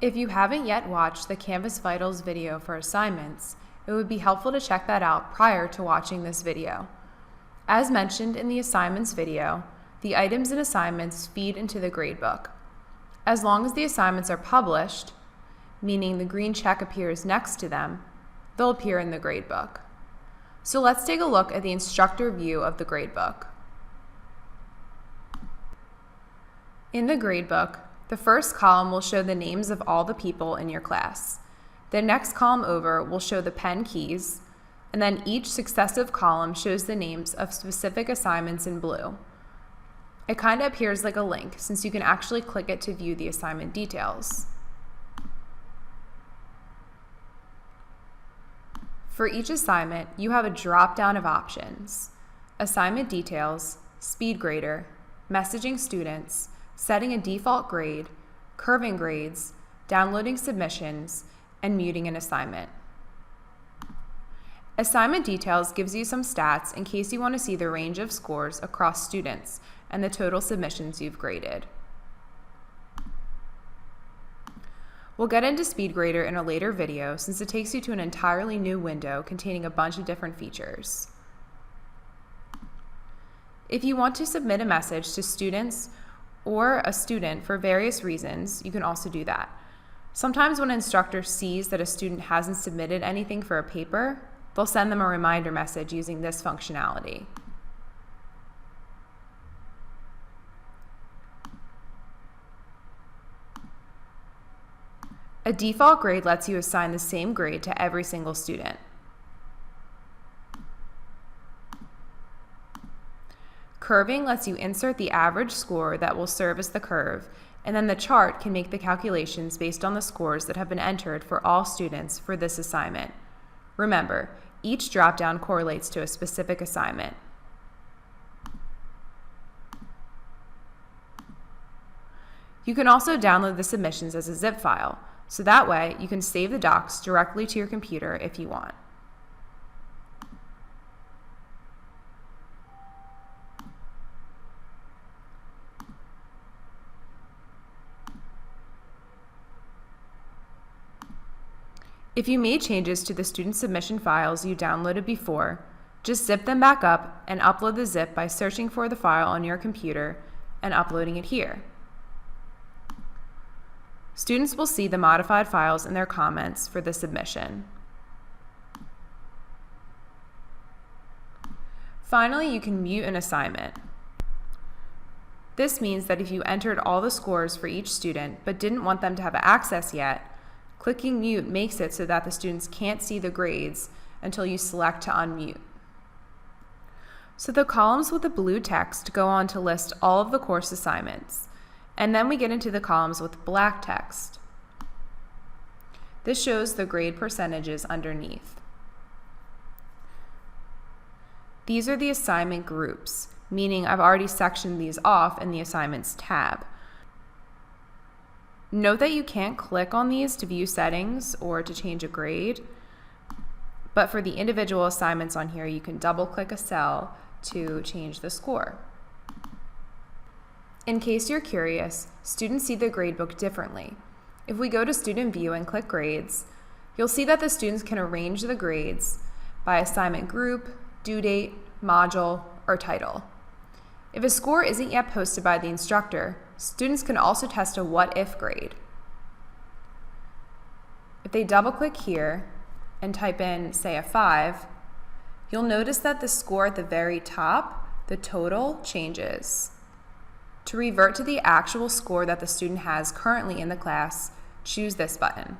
If you haven't yet watched the Canvas Vitals video for assignments, it would be helpful to check that out prior to watching this video. As mentioned in the assignments video, the items and assignments feed into the gradebook. As long as the assignments are published, meaning the green check appears next to them, they'll appear in the gradebook. So let's take a look at the instructor view of the gradebook. In the gradebook, the first column will show the names of all the people in your class. The next column over will show the pen keys, and then each successive column shows the names of specific assignments in blue. It kind of appears like a link since you can actually click it to view the assignment details. For each assignment, you have a drop-down of options: assignment details, speed grader, messaging students, setting a default grade, curving grades, downloading submissions, and muting an assignment. Assignment details gives you some stats in case you want to see the range of scores across students and the total submissions you've graded. We'll get into Speed Grader in a later video since it takes you to an entirely new window containing a bunch of different features. If you want to submit a message to students or a student for various reasons, you can also do that. Sometimes when an instructor sees that a student hasn't submitted anything for a paper, they'll send them a reminder message using this functionality. A default grade lets you assign the same grade to every single student. Curving lets you insert the average score that will serve as the curve, and then the chart can make the calculations based on the scores that have been entered for all students for this assignment. Remember, each dropdown correlates to a specific assignment. You can also download the submissions as a zip file, so that way you can save the docs directly to your computer if you want. If you made changes to the student submission files you downloaded before, just zip them back up and upload the zip by searching for the file on your computer and uploading it here. Students will see the modified files in their comments for the submission. Finally, you can mute an assignment. This means that if you entered all the scores for each student but didn't want them to have access yet, clicking mute makes it so that the students can't see the grades until you select to unmute. So the columns with the blue text go on to list all of the course assignments, and then we get into the columns with black text. This shows the grade percentages underneath. These are the assignment groups, meaning I've already sectioned these off in the assignments tab. Note that you can't click on these to view settings or to change a grade, but for the individual assignments on here, you can double-click a cell to change the score. In case you're curious, students see the gradebook differently. If we go to Student View and click Grades, you'll see that the students can arrange the grades by assignment group, due date, module, or title. If a score isn't yet posted by the instructor, students can also test a what-if grade. If they double-click here and type in, say, a 5, you'll notice that the score at the very top, the total, changes. To revert to the actual score that the student has currently in the class, choose this button.